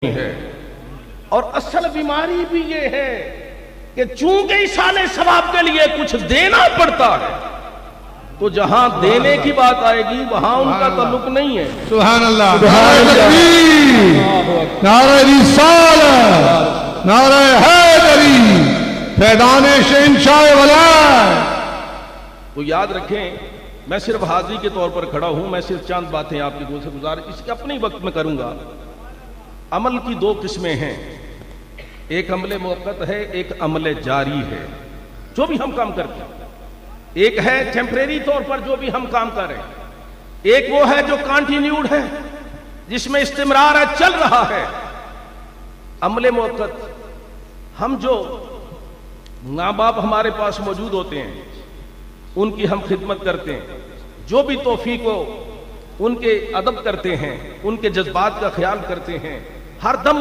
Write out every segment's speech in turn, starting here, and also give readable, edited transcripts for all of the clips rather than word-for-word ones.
ہے اور اصل بیماری بھی یہ ہے کہ چونکہ ایصال ثواب کے لیے کچھ دینا پڑتا ہے تو جہاں دینے کی بات آئے گی وہاں ان کا تعلق نہیں ہے۔ سبحان اللہ، نعرہ تکبیر، نعرہ رسالت، نعرہ حیدری، فیضان شہنشاہ ولایت۔ تو یاد رکھیں، میں صرف حاضری کے طور پر کھڑا ہوں، میں صرف چند باتیں آپ کی گفتگو سے گزارش اس کے اپنے وقت میں کروں گا۔ عمل کی دو قسمیں ہیں، ایک عمل موقت ہے، ایک عمل جاری ہے، جو بھی ہم کام کرتے ہیں۔ ایک ہے ٹیمپریری طور پر جو بھی ہم کام کر رہے ہیں، ایک وہ ہے جو کانٹینیوڈ ہے، جس میں استمرار ہے، چل رہا ہے۔ عمل موقت، ہم جو ماں باپ ہمارے پاس موجود ہوتے ہیں ان کی ہم خدمت کرتے ہیں، جو بھی توفیق ہو ان کے ادب کرتے ہیں، ان کے جذبات کا خیال کرتے ہیں، ہر دم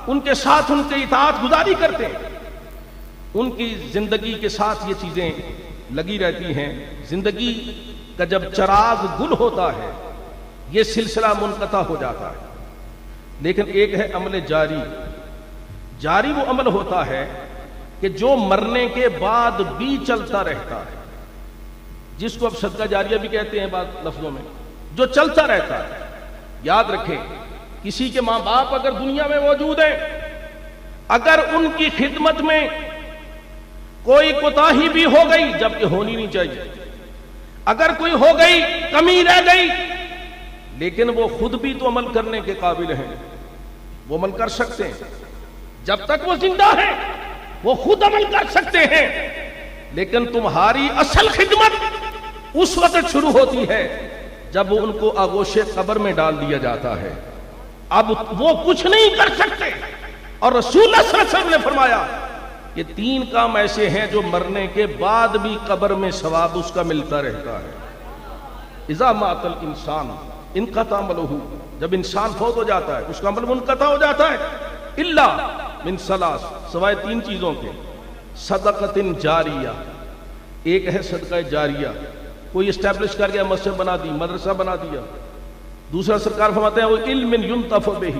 ان کے ساتھ ان کی اطاعت گزاری کرتے ہیں، ان کی زندگی کے ساتھ یہ چیزیں لگی رہتی ہیں۔ زندگی کا جب چراغ گل ہوتا ہے یہ سلسلہ منقطع ہو جاتا ہے۔ لیکن ایک ہے عمل جاری۔ جاری وہ عمل ہوتا ہے کہ جو مرنے کے بعد بھی چلتا رہتا ہے، جس کو اب صدقہ جاریہ بھی کہتے ہیں بعض لفظوں میں، جو چلتا رہتا ہے۔ یاد رکھیں، کسی کے ماں باپ اگر دنیا میں موجود ہیں، اگر ان کی خدمت میں کوئی کوتاہی بھی ہو گئی، جبکہ ہونی نہیں چاہیے، اگر کوئی ہو گئی، کمی رہ گئی، لیکن وہ خود بھی تو عمل کرنے کے قابل ہیں، وہ عمل کر سکتے ہیں، جب تک وہ زندہ ہیں وہ خود عمل کر سکتے ہیں۔ لیکن تمہاری اصل خدمت اس وقت شروع ہوتی ہے جب ان کو آغوش قبر میں ڈال دیا جاتا ہے، اب وہ کچھ نہیں کر سکتے۔ اور رسول اللہ صلی اللہ علیہ وسلم نے فرمایا کہ تین کام ایسے ہیں جو مرنے کے بعد بھی قبر میں ثواب اس کا ملتا رہتا ہے۔ اذا مات الانسان انقطع عملہ، جب انسان فوت ہو جاتا ہے اس کا عمل منقطع ہو جاتا ہے، الا من ثلاث، سوائے تین چیزوں کے، صدقۃ جاریہ، ایک ہے صدقہ جاریہ، کوئی اسٹیبلش کر گیا، مسجد بنا دی، مدرسہ بنا دیا۔ دوسرا سرکار فرماتے ہیں وہ علم ينتفع بہ،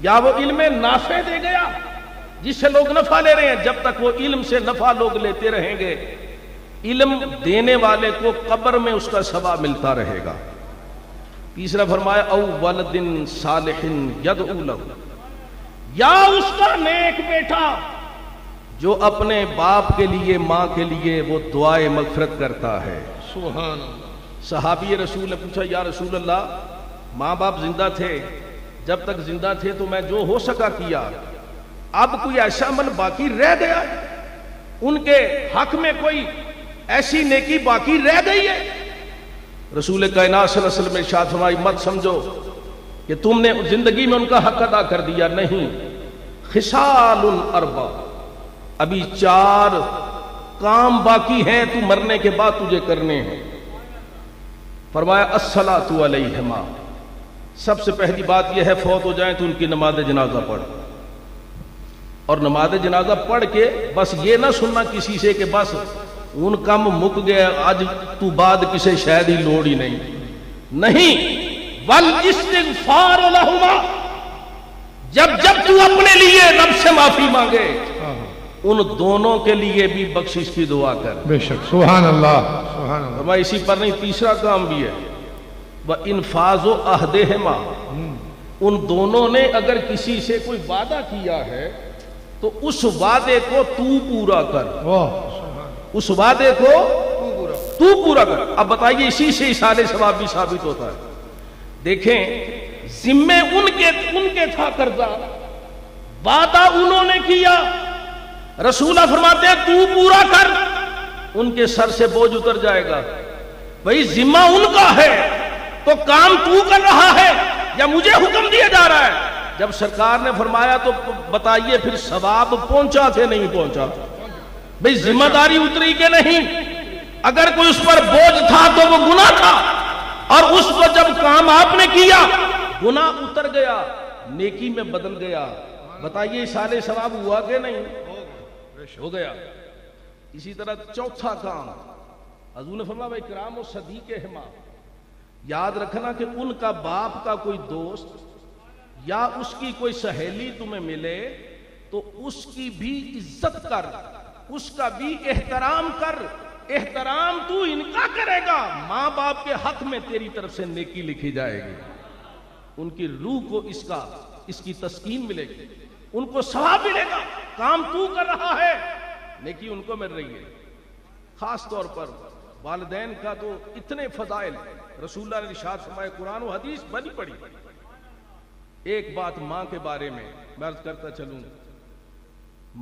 یا وہ علم نافع دے گیا جس سے لوگ نفع لے رہے ہیں، جب تک وہ علم سے نفع لوگ لیتے رہیں گے علم دینے والے کو قبر میں اس کا ثواب ملتا رہے گا۔ تیسرا فرمایا او ولد صالح یدعو لہ، یا اس کا نیک بیٹا جو اپنے باپ کے لیے، ماں کے لیے وہ دعائے مغفرت کرتا ہے۔ سبحان اللہ۔ صحابی رسول نے پوچھا یا رسول اللہ، ماں باپ زندہ تھے، جب تک زندہ تھے تو میں جو ہو سکا کیا، اب کوئی ایسا عمل باقی رہ گیا، ان کے حق میں کوئی ایسی نیکی باقی رہ گئی ہے؟ رسول کائنات صلی اللہ علیہ وسلم نے ارشاد فرمایا مت سمجھو کہ تم نے زندگی میں ان کا حق ادا کر دیا، نہیں، خصال اربع، ابھی 4 کام باقی ہیں تو مرنے کے بعد تجھے کرنے ہیں۔ فرمایا الصلاۃ علیہما، سب سے پہلی بات یہ ہے فوت ہو جائیں تو ان کی نماز جنازہ پڑھ، اور نماز جنازہ پڑھ کے بس یہ نہ سننا کسی سے کہ بس ان کام مک گیا، آج تو بعد کسی شاید ہی لوڑ ہی نہیں، والاستغفار لہما، جب تو اپنے لیے رب سے معافی مانگے ان دونوں کے لیے بھی بخشش کی دعا کر۔ بے شک، سبحان اللہ، سبحان اللہ۔ فرمایا اسی پر نہیں، تیسرا کام بھی ہے وَإِنْفَاذُ عَهْدِهِمَا، ان دونوں نے اگر کسی سے کوئی وعدہ کیا ہے تو اس وعدے کو تو پورا کر، اس وعدے کو تو پورا کر۔ اب بتائیے اسی سے ایصال ثواب بھی ثابت ہوتا ہے۔ دیکھیں ذمے ان کے تھا قرضہ، وعدہ انہوں نے کیا، رسول فرماتے ہیں تو پورا کر، ان کے سر سے بوجھ اتر جائے گا۔ بھئی ذمہ ان کا ہے تو کام تو کر رہا ہے یا مجھے حکم دیا جا رہا ہے؟ جب سرکار نے فرمایا تو بتائیے پھر ثواب پہنچا کہ نہیں پہنچا؟ بھئی ذمہ داری اتری کہ نہیں؟ اگر کوئی اس پر بوجھ تھا تو وہ گناہ تھا، اور اس کو جب کام آپ نے کیا گناہ اتر گیا، نیکی میں بدل گیا۔ بتائیے ایصال ثواب ہوا کہ نہیں؟ ہو گیا۔ اسی طرح چوتھا کام حضور نے فرمایا بھائی کرام و صدیق ہما، یاد رکھنا کہ ان کا باپ کا کوئی دوست یا اس کی کوئی سہیلی تمہیں ملے تو اس کی بھی عزت کر، اس کا بھی احترام کر۔ احترام تو ان کا کرے گا، ماں باپ کے حق میں تیری طرف سے نیکی لکھی جائے گی، ان کی روح کو اس کی تسکین ملے گی، ان کو ثواب ملے گا۔ کام تو کر رہا ہے، نیکی ان کو مل رہی ہے۔ خاص طور پر والدین کا تو اتنے فضائل رسول اللہ نے ارشاد فرمائے، قرآن و حدیث بنی پڑی۔ ایک بات ماں کے بارے میں میں عرض کرتا چلوں،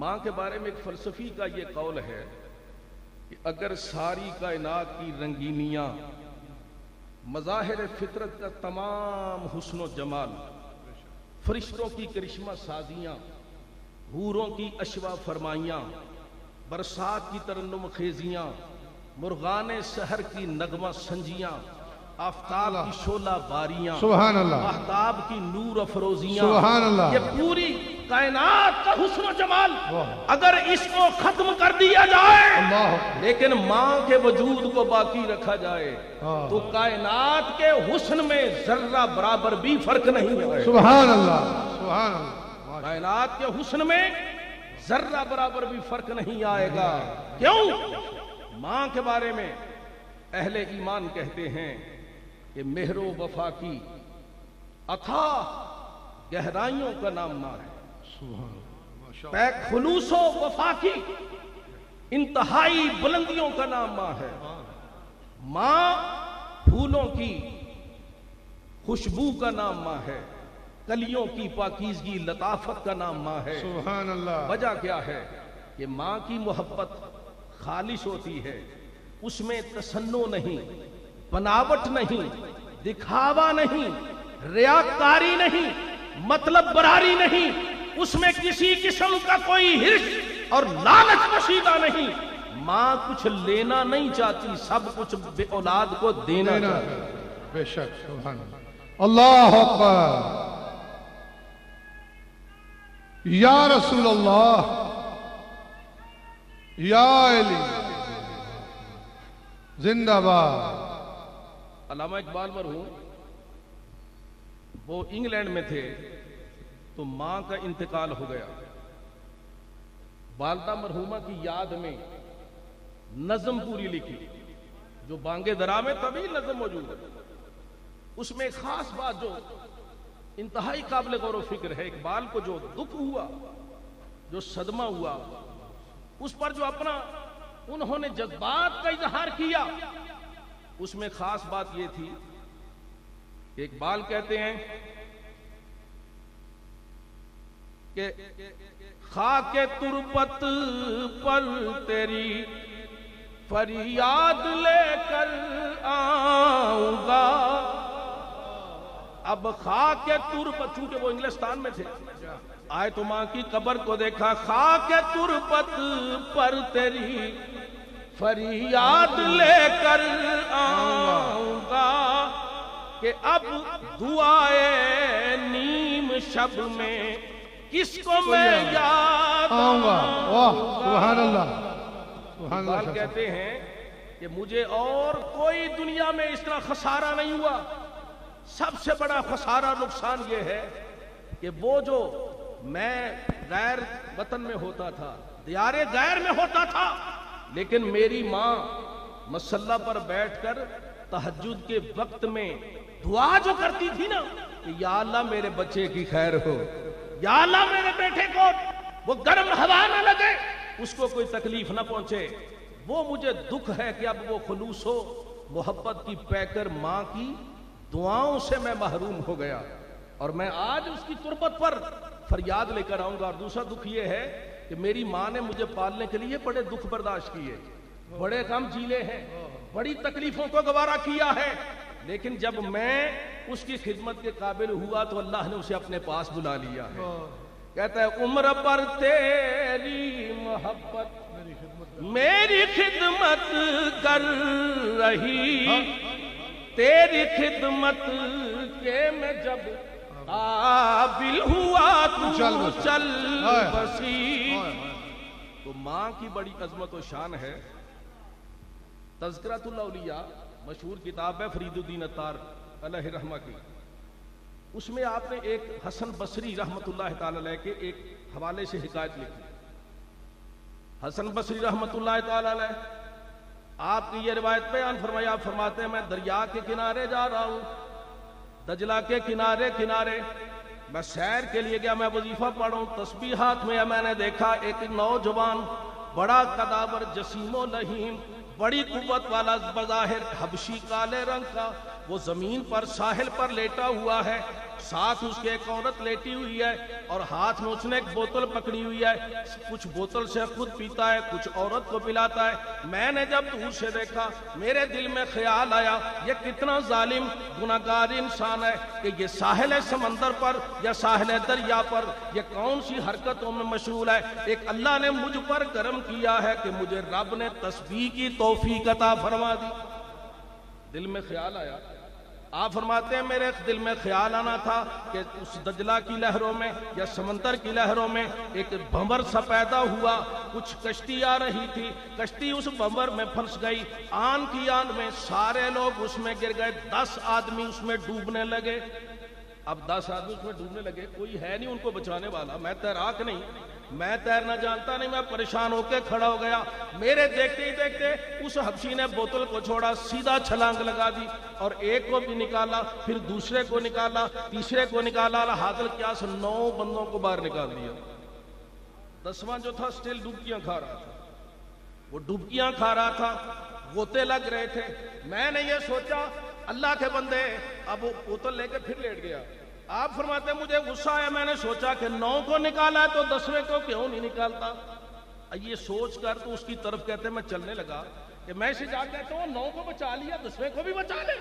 ماں کے بارے میں ایک فلسفی کا یہ قول ہے کہ اگر ساری کائنات کی رنگینیاں، مظاہر فطرت کا تمام حسن و جمال، فرشتوں کی کرشمہ سازیاں، حوروں کی اشوا فرمائیاں، برسات کی ترنم خیزیاں، مرغان سحر کی نغمہ سنجیاں، آفتاب کی شعلہ باریاں، سبحان اللہ، آفتاب کی نور افروزیاں، سبحان اللہ، یہ پوری کائنات کا حسن و جمال اگر اس کو ختم کر دیا جائے لیکن ماں کے وجود کو باقی رکھا جائے تو کائنات کے حسن میں ذرہ برابر بھی فرق نہیں آئے۔ سبحان اللہ، سبحان اللہ، کائنات کے حسن میں ذرہ برابر بھی فرق نہیں آئے گا۔ کیوں؟ ماں کے بارے میں اہل ایمان کہتے ہیں کہ مہر و وفا کی اتھاہ گہرائیوں کا نام ماں ہے، پیک خلوص و وفا کی انتہائی بلندیوں کا نام ماں ہے۔ ماں پھولوں کی خوشبو کا نام ماں ہے، کلیوں کی پاکیزگی لطافت کا نام ماں ہے۔ سبحان اللہ۔ وجہ کیا ہے کہ ماں کی محبت خالص ہوتی ہے، اس میں تصنع نہیں، بناوٹ نہیں، دکھاوا نہیں، ریاکاری نہیں، مطلب براری نہیں، اس میں کسی قسم کا کوئی حرص اور لالچ پوشیدہ نہیں۔ ماں کچھ لینا نہیں چاہتی، سب کچھ بے اولاد کو دینا چاہتی۔ بے شک، سبحان اللہ، اللہ اکبر، یا رسول اللہ، یا علی، زندہ باد۔ علامہ اقبال مرحوم وہ انگلینڈ میں تھے تو ماں کا انتقال ہو گیا، والدہ مرحومہ کی یاد میں نظم پوری لکھی جو بانگے درا میں طویل نظم موجود ہے۔ اس میں ایک خاص بات جو انتہائی قابل غور و فکر ہے، اقبال کو جو دکھ ہوا، جو صدمہ ہوا، اس پر جو اپنا انہوں نے جذبات کا اظہار کیا، اس میں خاص بات یہ تھی کہ اقبال کہتے ہیں کہ خاک تربت پر تیری فریاد لے کر آؤں گا۔ اب خاک تربت، چونکہ وہ انگلستان میں تھے، آئے تو ماں کی قبر کو دیکھا، خاک تربت پر تیری فریاد لے کر آؤں گا کہ اب دعائے نیم شب میں کس کو میں یاد آؤں گا۔ سبحان اللہ، سبحان اللہ۔ اقبال کہتے ہیں کہ مجھے اور کوئی دنیا میں اس طرح خسارہ نہیں ہوا، سب سے بڑا خسارہ نقصان یہ ہے کہ وہ جو میں غیر وطن میں ہوتا تھا، دیار غیر میں ہوتا تھا، لیکن میری ماں مصلی پر بیٹھ کر تہجد کے وقت میں دعا جو کرتی تھی نا کہ یا اللہ میرے بچے کی خیر ہو، یا اللہ میرے بیٹے کو وہ گرم ہوا نہ لگے، اس کو کوئی تکلیف نہ پہنچے، وہ مجھے دکھ ہے کہ اب وہ خلوص و محبت کی پیکر ماں کی دعاؤں سے میں محروم ہو گیا، اور میں آج اس کی تربت پر فریاد لے کر آؤں گا۔ اور دوسرا دکھ یہ ہے کہ میری ماں نے مجھے پالنے کے لیے بڑے دکھ برداشت کیے، بڑے غم جھیلے ہیں، بڑی تکلیفوں کو گوارا کیا ہے، لیکن جب میں اس کی خدمت کے قابل ہوا تو اللہ نے اسے اپنے پاس بلا لیا ہے۔ کہتا ہے عمر پر تیری محبت میری خدمت کر رہی، تیری خدمت کے میں جب قابل ہوا تو چل بسی۔ تو ماں کی بڑی عظمت و شان ہے۔ تذکرۃ الاولیاء مشہور کتاب ہے فرید الدین عطار علیہ رحمہ کی، اس میں آپ نے ایک حسن بصری رحمۃ اللہ تعالی علیہ کے ایک حوالے سے حکایت لکھی. حسن بصری رحمۃ اللہ تعالی علیہ آپ کی یہ روایت بیان فرمایا. آپ فرماتے ہیں میں دریا کے کنارے جا رہا ہوں، دجلہ کے کنارے کنارے میں سیر کے لیے گیا، میں وظیفہ پڑھ رہا ہوں، تسبیح ہاتھ میں ہے. میں نے دیکھا ایک نوجوان بڑا قدابر جسیم و لحیم، بڑی قوت والا، بظاہر حبشی کالے رنگ کا، وہ زمین پر ساحل پر لیٹا ہوا ہے، ساتھ اس کے ایک عورت لیٹی ہوئی ہے اور ہاتھ میں اس نے ایک بوتل پکڑی ہوئی ہے. کچھ بوتل سے خود پیتا ہے، کچھ عورت کو پلاتا ہے. میں نے جب دور سے دیکھا میرے دل میں خیال آیا یہ کتنا ظالم گناہگار انسان ہے کہ یہ ساحل سمندر پر یا ساحل دریا پر یہ کون سی حرکتوں میں مشغول ہے. ایک اللہ نے مجھ پر کرم کیا ہے کہ مجھے رب نے تسبیح کی توفیق عطا فرما دی. دل میں خیال آیا. آپ فرماتے ہیں میرے دل میں خیال آنا تھا کہ اس دجلہ کی لہروں میں یا سمندر کی لہروں میں ایک بھنور سا پیدا ہوا. کچھ کشتی آ رہی تھی، کشتی اس بھنور میں پھنس گئی. آن کی آن میں سارے لوگ اس میں گر گئے. 10 آدمی اس میں ڈوبنے لگے. اب 10 آدمی اس میں ڈوبنے لگے، کوئی ہے نہیں ان کو بچانے والا. میں تیراک نہیں، میں تیرنا جانتا نہیں. میں پریشان ہو کے کھڑا ہو گیا. میرے دیکھتے ہی دیکھتے اس حبشی نے بوتل کو چھوڑا، سیدھا چھلانگ لگا دی اور ایک کو بھی نکالا، پھر دوسرے کو نکالا، تیسرے کو نکالا. حاصل کیا 9 بندوں کو باہر نکال دیا. 10واں جو تھا سٹل ڈبکیاں کھا رہا تھا. وہ ڈبکیاں کھا رہا تھا، غوطے لگ رہے تھے. میں نے یہ سوچا اللہ کے بندے، اب وہ بوتل لے کے پھر لیٹ گیا. آپ فرماتے ہیں مجھے غصہ آیا. میں نے سوچا کہ 9 کو نکالا تو 10ویں کو کیوں نہیں نکالتا. یہ سوچ کر تو اس کی طرف کہتے میں چلنے لگا کہ میں اسے جا کہتا ہوں 9 کو بچا لیا، 10ویں کو بھی بچا لے.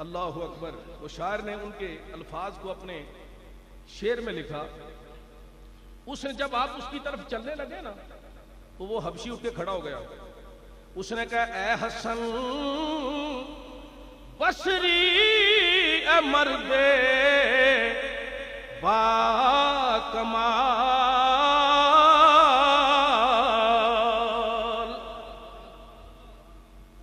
اللہ اکبر. وہ شاعر نے ان کے الفاظ کو اپنے شعر میں لکھا. اس نے جب آپ اس کی طرف چلنے لگے نا تو وہ حبشی اٹھ کے کھڑا ہو گیا. اس نے کہا اے حسن بصری اے مرد با کمال،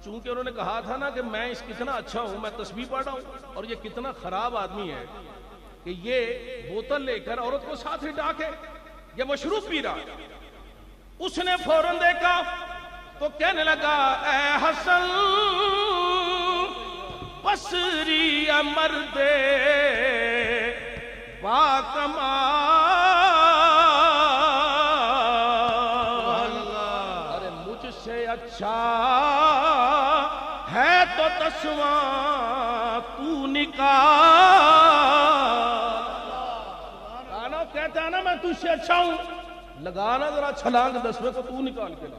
چونکہ انہوں نے کہا تھا نا کہ میں اس کتنا اچھا ہوں، میں تسبیح پڑھ رہا ہوں، اور یہ کتنا خراب آدمی ہے کہ یہ بوتل لے کر عورت کو ساتھ ہٹا کے یہ مشروب پی رہا. اس نے فوراً دیکھا تو کہنے لگا اے حسن بصری مرد با کمال، ارے مجھ سے اچھا ہے تو 10واں تو نکال. آنا کہتا ہے نا میں تجھ سے اچھا ہوں، لگانا ذرا چھلانگ 10ویں کو تو نکال کے لا.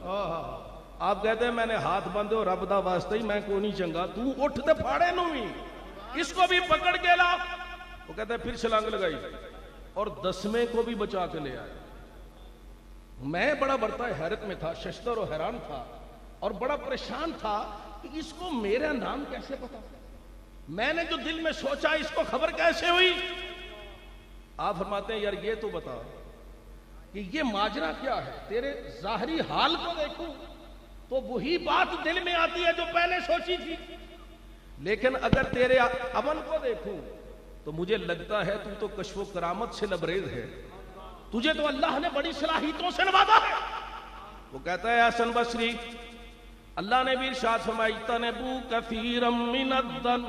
آپ کہتے ہیں میں نے ہاتھ باندھے اور رب دا واسطہ ہی میں کو نہیں چنگا، تو اٹھ تے پھاڑے نو بھی اس کو بھی پکڑ کے لا. وہ کہتے ہیں پھر چھلانگ لگائی اور 10ویں کو بھی بچا کے لے آئے. میں بڑا برتا حیرت میں تھا، ششدر و حیران تھا اور بڑا پریشان تھا کہ اس کو میرا نام کیسے پتا. میں نے جو دل میں سوچا اس کو خبر کیسے ہوئی. آپ فرماتے ہیں یار یہ تو بتا کہ یہ ماجرا کیا ہے. تیرے ظاہری حال کو دیکھوں تو وہی بات دل میں آتی ہے جو پہلے سوچی تھی، لیکن اگر تیرے عمل کو دیکھوں تو مجھے لگتا ہے تو کشف و کرامت سے لبریز ہے. تجھے تو اللہ نے بڑی صلاحیتوں سے نوازا ہے. وہ کہتا ہے حسن بصری اللہ نے بھی ارشاد فرمایا اجتنبوا کثیرا من الظن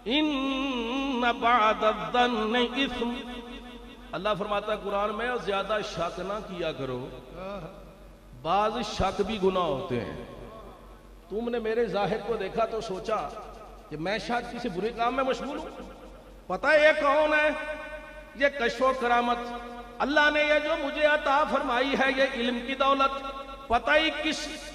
ان بعد الظن اثم. اللہ فرماتا ہے قرآن میں زیادہ شک نہ کیا کرو، بعض شک بھی گناہ ہوتے ہیں. تم نے میرے ظاہر کو دیکھا تو سوچا کہ میں شاید کسی برے کام میں مشغول ہوں. پتہ ہے یہ کون ہے؟ یہ کشف و کرامت. اللہ نے یہ جو مجھے عطا فرمائی ہے یہ علم کی دولت پتہ ہی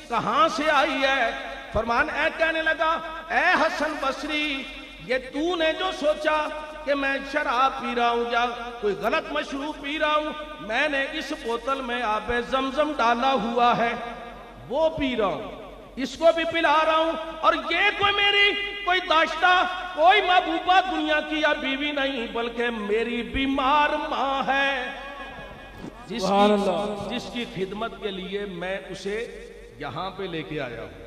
کہاں سے آئی ہے. فرمان اے کہنے لگا اے حسن بصری یہ تو نے جو سوچا کہ میں شراب پی رہا ہوں یا کوئی غلط مشروب پی رہا ہوں، میں نے اس بوتل میں آب زمزم ڈالا ہوا ہے وہ پی رہا ہوں، اس کو بھی پلا رہا ہوں. اور یہ کوئی میری کوئی داشتہ کوئی محبوبہ دنیا کی یا بیوی نہیں بلکہ میری بیمار ماں ہے جس کی خدمت کے لیے میں اسے یہاں پہ لے کے آیا ہوں.